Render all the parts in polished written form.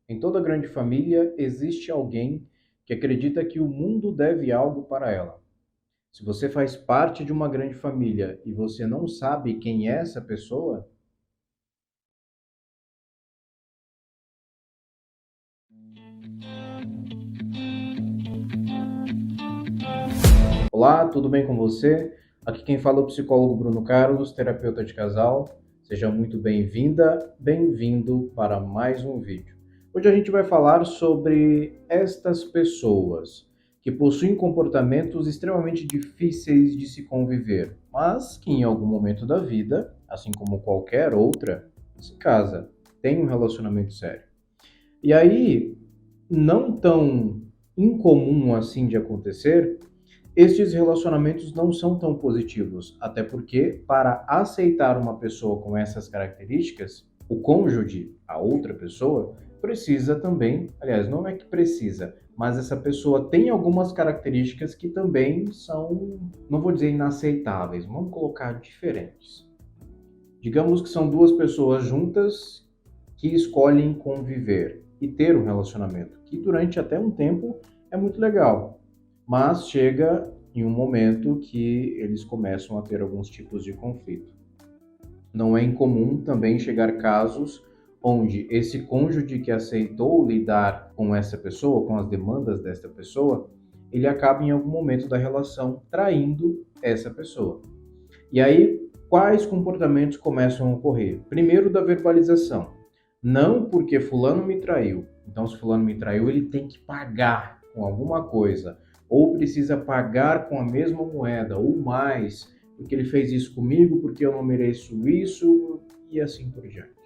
Em toda grande família existe alguém que acredita que o mundo deve algo para ela. Se você faz parte de uma grande família e você não sabe quem é essa pessoa, olá, tudo bem com você? Aqui quem fala é o psicólogo Bruno Carlos, terapeuta de casal. Seja muito bem-vinda, bem-vindo para mais um vídeo. Hoje a gente vai falar sobre estas pessoas que possuem comportamentos extremamente difíceis de se conviver, mas que em algum momento da vida, assim como qualquer outra, se casa, tem um relacionamento sério. E aí, não tão incomum assim de acontecer, estes relacionamentos não são tão positivos, até porque, para aceitar uma pessoa com essas características, o cônjuge, a outra pessoa, precisa também, aliás, não é que precisa, mas essa pessoa tem algumas características que também são, não vou dizer inaceitáveis, vamos colocar diferentes. Digamos que são duas pessoas juntas que escolhem conviver e ter um relacionamento, que durante até um tempo é muito legal, mas chega em um momento que eles começam a ter alguns tipos de conflito. Não é incomum também chegar casos onde esse cônjuge que aceitou lidar com essa pessoa, com as demandas desta pessoa, ele acaba em algum momento da relação traindo essa pessoa. E aí, quais comportamentos começam a ocorrer? Primeiro, da verbalização. Não porque fulano me traiu. Então, se fulano me traiu, ele tem que pagar com alguma coisa. Ou precisa pagar com a mesma moeda, ou mais, porque ele fez isso comigo, porque eu não mereço isso, e assim por diante.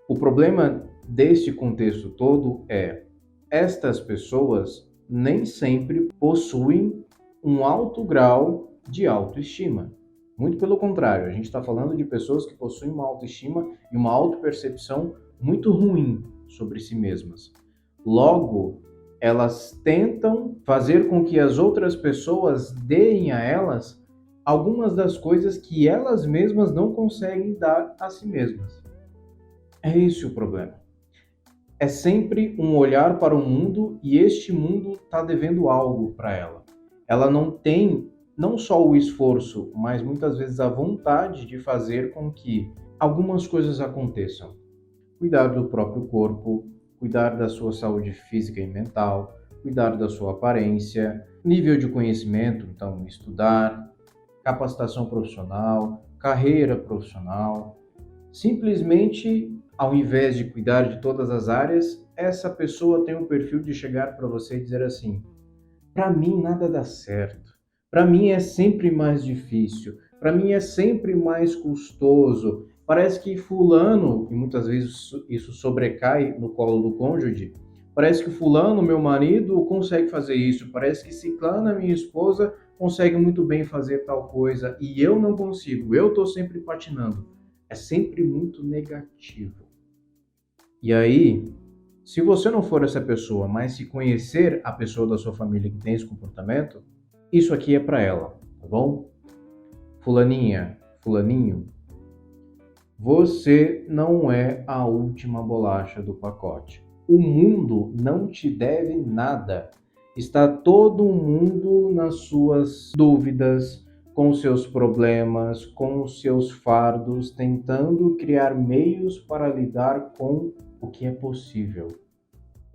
O problema deste contexto todo é, estas pessoas nem sempre possuem um alto grau de autoestima. Muito pelo contrário, a gente está falando de pessoas que possuem uma autoestima e uma autopercepção muito ruim sobre si mesmas. Logo, elas tentam fazer com que as outras pessoas deem a elas algumas das coisas que elas mesmas não conseguem dar a si mesmas. É esse o problema. É sempre um olhar para o mundo e este mundo está devendo algo para ela. Ela não tem não só o esforço, mas muitas vezes a vontade de fazer com que algumas coisas aconteçam. Cuidar do próprio corpo, cuidar da sua saúde física e mental, cuidar da sua aparência, nível de conhecimento, então estudar, capacitação profissional, carreira profissional. Simplesmente, ao invés de cuidar de todas as áreas, essa pessoa tem o perfil de chegar para você e dizer assim: para mim nada dá certo, para mim é sempre mais difícil, para mim é sempre mais custoso. Parece que fulano, e muitas vezes isso sobrecai no colo do cônjuge, parece que fulano, meu marido, consegue fazer isso, parece que ciclana, minha esposa, consegue muito bem fazer tal coisa, e eu não consigo, eu estou sempre patinando. É sempre muito negativo. E aí, se você não for essa pessoa, mas se conhecer a pessoa da sua família que tem esse comportamento, isso aqui é para ela, tá bom? Fulaninha, fulaninho, você não é a última bolacha do pacote. O mundo não te deve nada. Está todo mundo nas suas dúvidas, com os seus problemas, com os seus fardos, tentando criar meios para lidar com o que é possível.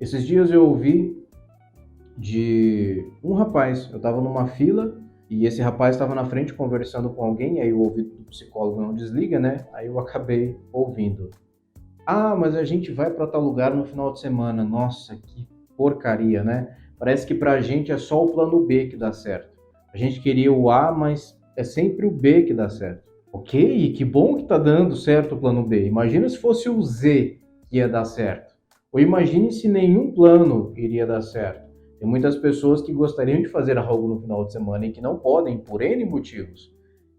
Esses dias eu ouvi de um rapaz, eu estava numa fila e esse rapaz estava na frente conversando com alguém, aí o ouvido do psicólogo não desliga, né? Aí eu acabei ouvindo. Ah, mas a gente vai para tal lugar no final de semana. Nossa, que porcaria, né? Parece que pra gente é só o plano B que dá certo. A gente queria o A, mas é sempre o B que dá certo. Ok, que bom que tá dando certo o plano B. Imagina se fosse o Z que ia dar certo. Ou imagine se nenhum plano iria dar certo. Tem muitas pessoas que gostariam de fazer algo no final de semana e que não podem por N motivos.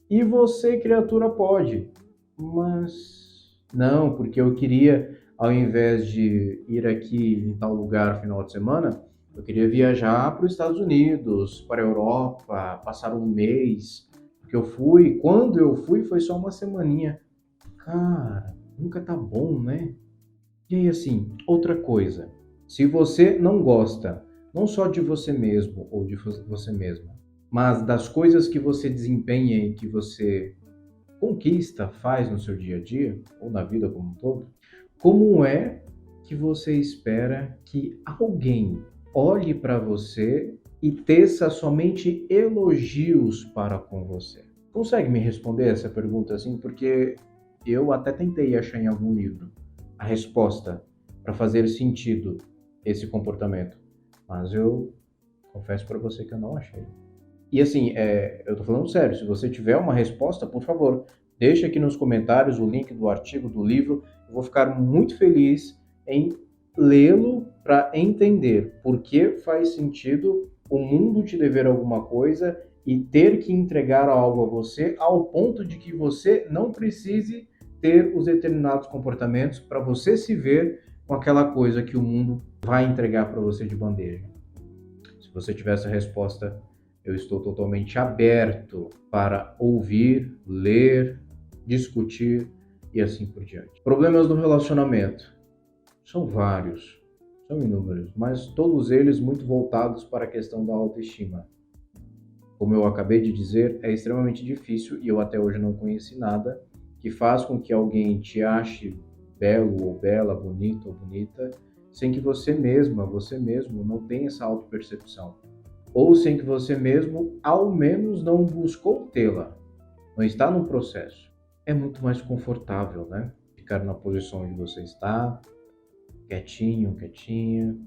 E você, criatura, pode. Mas não, porque eu queria, ao invés de ir aqui em tal lugar final de semana, eu queria viajar para os Estados Unidos, para a Europa, passar um mês. Porque eu fui, quando eu fui, foi só uma semaninha. Cara, nunca tá bom, né? E aí, assim, outra coisa. Se você não gosta, não só de você mesmo ou de você mesma, mas das coisas que você desempenha e que você conquista, faz no seu dia a dia, ou na vida como um todo, como é que você espera que alguém olhe para você e teça somente elogios para com você? Consegue me responder essa pergunta assim? Porque eu até tentei achar em algum livro a resposta para fazer sentido esse comportamento, mas eu confesso para você que eu não achei. E assim, eu tô falando sério, se você tiver uma resposta, por favor, deixe aqui nos comentários o link do artigo, do livro. Eu vou ficar muito feliz em lê-lo para entender por que faz sentido o mundo te dever alguma coisa e ter que entregar algo a você ao ponto de que você não precise ter os determinados comportamentos para você se ver com aquela coisa que o mundo vai entregar para você de bandeja. Se você tiver essa resposta, eu estou totalmente aberto para ouvir, ler, discutir e assim por diante. Problemas do relacionamento são vários, são inúmeros, mas todos eles muito voltados para a questão da autoestima. Como eu acabei de dizer, é extremamente difícil e eu até hoje não conheci nada que faz com que alguém te ache belo ou bela, bonito ou bonita, sem que você mesma, você mesmo não tenha essa autopercepção. Ou sem que você mesmo, ao menos, não buscou tê-la, não está no processo. É muito mais confortável, né? Ficar na posição onde você está, quietinho, quietinha,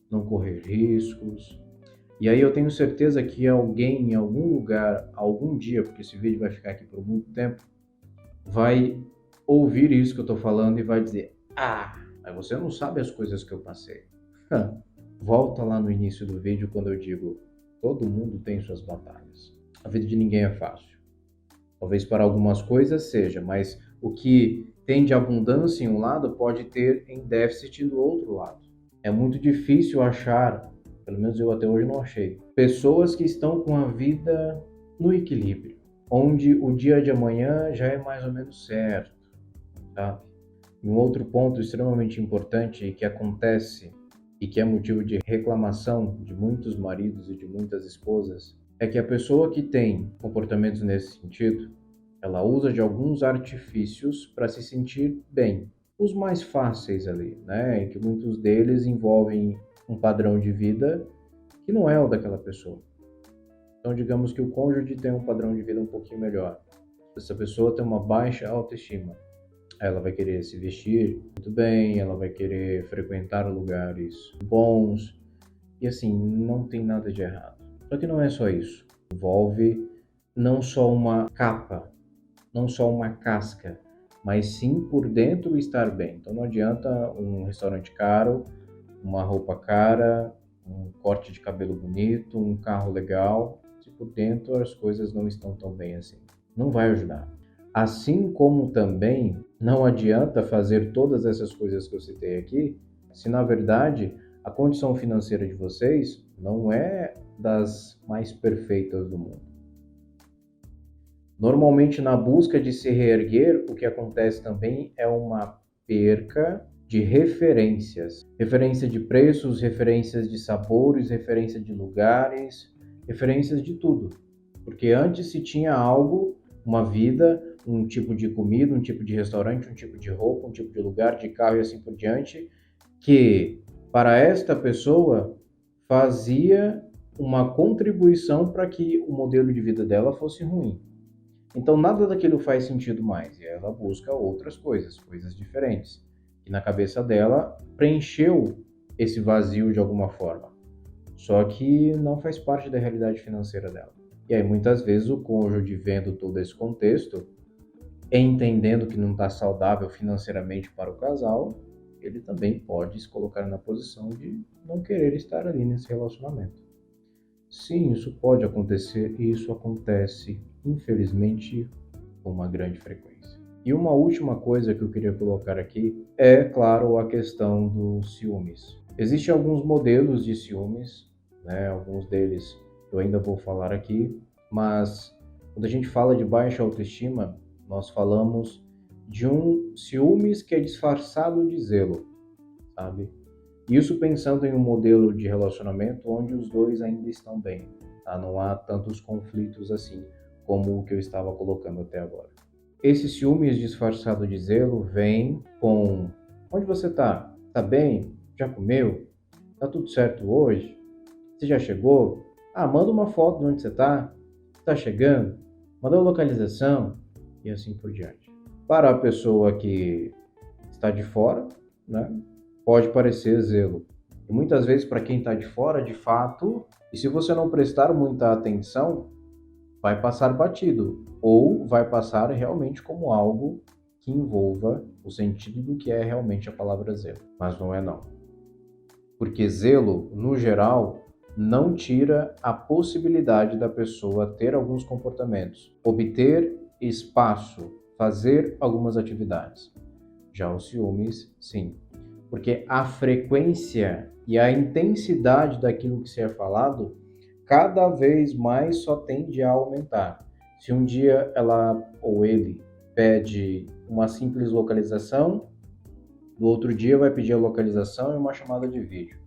não correr riscos. E aí eu tenho certeza que alguém em algum lugar, algum dia, porque esse vídeo vai ficar aqui por muito tempo, vai ouvir isso que eu estou falando e vai dizer: ah, mas você não sabe as coisas que eu passei. Volta lá no início do vídeo quando eu digo: todo mundo tem suas batalhas. A vida de ninguém é fácil. Talvez para algumas coisas seja, mas o que tem de abundância em um lado pode ter em déficit do outro lado. É muito difícil achar, pelo menos eu até hoje não achei, pessoas que estão com a vida no equilíbrio, onde o dia de amanhã já é mais ou menos certo, sabe? E um outro ponto extremamente importante que acontece e que é motivo de reclamação de muitos maridos e de muitas esposas é que a pessoa que tem comportamentos nesse sentido, ela usa de alguns artifícios para se sentir bem. Os mais fáceis ali, né? E que muitos deles envolvem um padrão de vida que não é o daquela pessoa. Então, digamos que o cônjuge tem um padrão de vida um pouquinho melhor. Essa pessoa tem uma baixa autoestima. Ela vai querer se vestir muito bem, ela vai querer frequentar lugares bons. E assim, não tem nada de errado. Só que não é só isso. Envolve não só uma capa, não só uma casca, mas sim por dentro estar bem. Então não adianta um restaurante caro, uma roupa cara, um corte de cabelo bonito, um carro legal, se por dentro as coisas não estão tão bem assim. Não vai ajudar. Assim como também não adianta fazer todas essas coisas que eu citei aqui, se na verdade a condição financeira de vocês não é das mais perfeitas do mundo. Normalmente, na busca de se reerguer, o que acontece também é uma perca de referências. Referência de preços, referências de sabores, referência de lugares, referências de tudo. Porque antes se tinha algo, uma vida, um tipo de comida, um tipo de restaurante, um tipo de roupa, um tipo de lugar, de carro e assim por diante, que para esta pessoa fazia uma contribuição para que o modelo de vida dela fosse ruim. Então nada daquilo faz sentido mais e ela busca outras coisas, coisas diferentes. E na cabeça dela preencheu esse vazio de alguma forma. Só que não faz parte da realidade financeira dela. E aí muitas vezes o cônjuge vendo todo esse contexto, entendendo que não está saudável financeiramente para o casal, ele também pode se colocar na posição de não querer estar ali nesse relacionamento. Sim, isso pode acontecer e isso acontece, infelizmente, com uma grande frequência. E uma última coisa que eu queria colocar aqui é, claro, a questão dos ciúmes. Existem alguns modelos de ciúmes, né? Alguns deles eu ainda vou falar aqui, mas quando a gente fala de baixa autoestima, nós falamos de um ciúmes que é disfarçado de zelo, sabe? Isso pensando em um modelo de relacionamento onde os dois ainda estão bem, tá? Não há tantos conflitos assim como o que eu estava colocando até agora. Esse ciúmes disfarçado de zelo vem com: onde você tá? Tá bem? Já comeu? Tá tudo certo hoje? Você já chegou? Ah, manda uma foto de onde você tá. Tá chegando? Manda a localização e assim por diante. Para a pessoa que está de fora, né, pode parecer zelo. E muitas vezes para quem está de fora, de fato, e se você não prestar muita atenção, vai passar batido ou vai passar realmente como algo que envolva o sentido do que é realmente a palavra zelo. Mas não é não. Porque zelo, no geral, não tira a possibilidade da pessoa ter alguns comportamentos, obter espaço, fazer algumas atividades. Já os ciúmes, sim. Porque a frequência e a intensidade daquilo que se é falado cada vez mais só tende a aumentar. Se um dia ela ou ele pede uma simples localização, no outro dia vai pedir a localização e uma chamada de vídeo.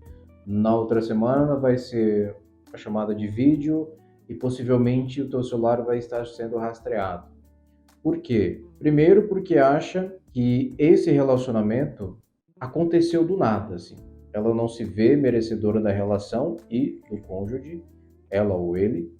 Na outra semana vai ser a chamada de vídeo e possivelmente o teu celular vai estar sendo rastreado. Por quê? Primeiro porque acha que esse relacionamento aconteceu do nada, assim. Ela não se vê merecedora da relação e do cônjuge, ela ou ele.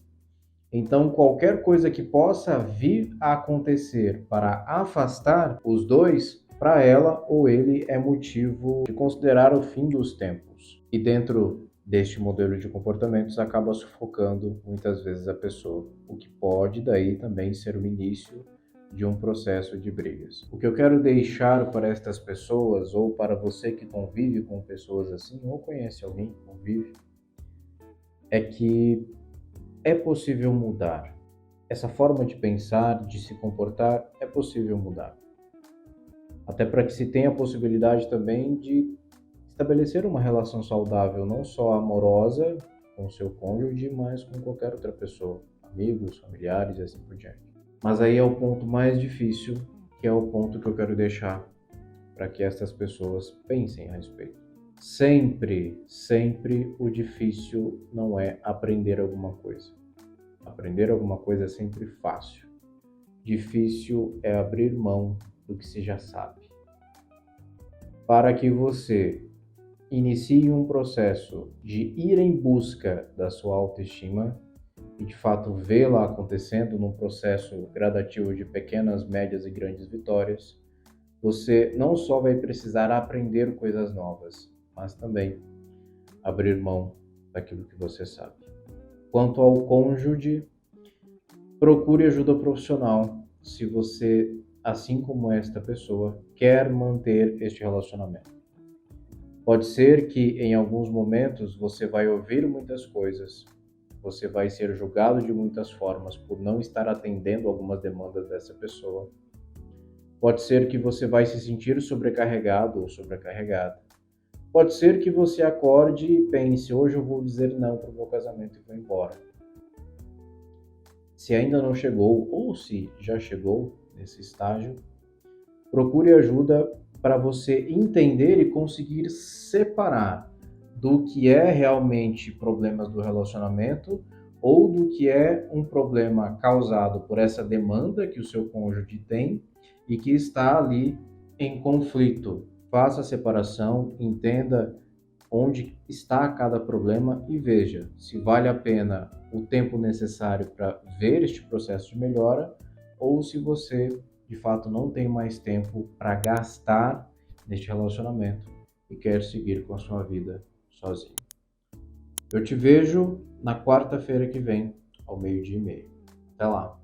Então, qualquer coisa que possa vir a acontecer para afastar os dois, para ela ou ele é motivo de considerar o fim dos tempos. E dentro deste modelo de comportamentos acaba sufocando muitas vezes a pessoa, o que pode daí também ser o início de um processo de brigas. O que eu quero deixar para estas pessoas, ou para você que convive com pessoas assim, ou conhece alguém que convive, é que é possível mudar. Essa forma de pensar, de se comportar, é possível mudar. Até para que se tenha a possibilidade também de estabelecer uma relação saudável, não só amorosa com o seu cônjuge, mas com qualquer outra pessoa, amigos, familiares e assim por diante. Mas aí é o ponto mais difícil, que é o ponto que eu quero deixar para que essas pessoas pensem a respeito. Sempre, sempre o difícil não é aprender alguma coisa. Aprender alguma coisa é sempre fácil. Difícil é abrir mão do que se já sabe. Para que você inicie um processo de ir em busca da sua autoestima e de fato vê-la acontecendo num processo gradativo de pequenas, médias e grandes vitórias, você não só vai precisar aprender coisas novas, mas também abrir mão daquilo que você sabe. Quanto ao cônjuge, procure ajuda profissional se você, assim como esta pessoa, quer manter este relacionamento. Pode ser que em alguns momentos você vai ouvir muitas coisas, você vai ser julgado de muitas formas por não estar atendendo algumas demandas dessa pessoa. Pode ser que você vai se sentir sobrecarregado ou sobrecarregada. Pode ser que você acorde e pense: hoje eu vou dizer não para o meu casamento e vou embora. Se ainda não chegou ou se já chegou nesse estágio, procure ajuda para você entender e conseguir separar do que é realmente problemas do relacionamento ou do que é um problema causado por essa demanda que o seu cônjuge tem e que está ali em conflito. Faça a separação, entenda onde está cada problema e veja se vale a pena o tempo necessário para ver este processo de melhora ou se você de fato não tem mais tempo para gastar neste relacionamento e quer seguir com a sua vida sozinho. Eu te vejo na quarta-feira que vem, ao 12:30. Até lá!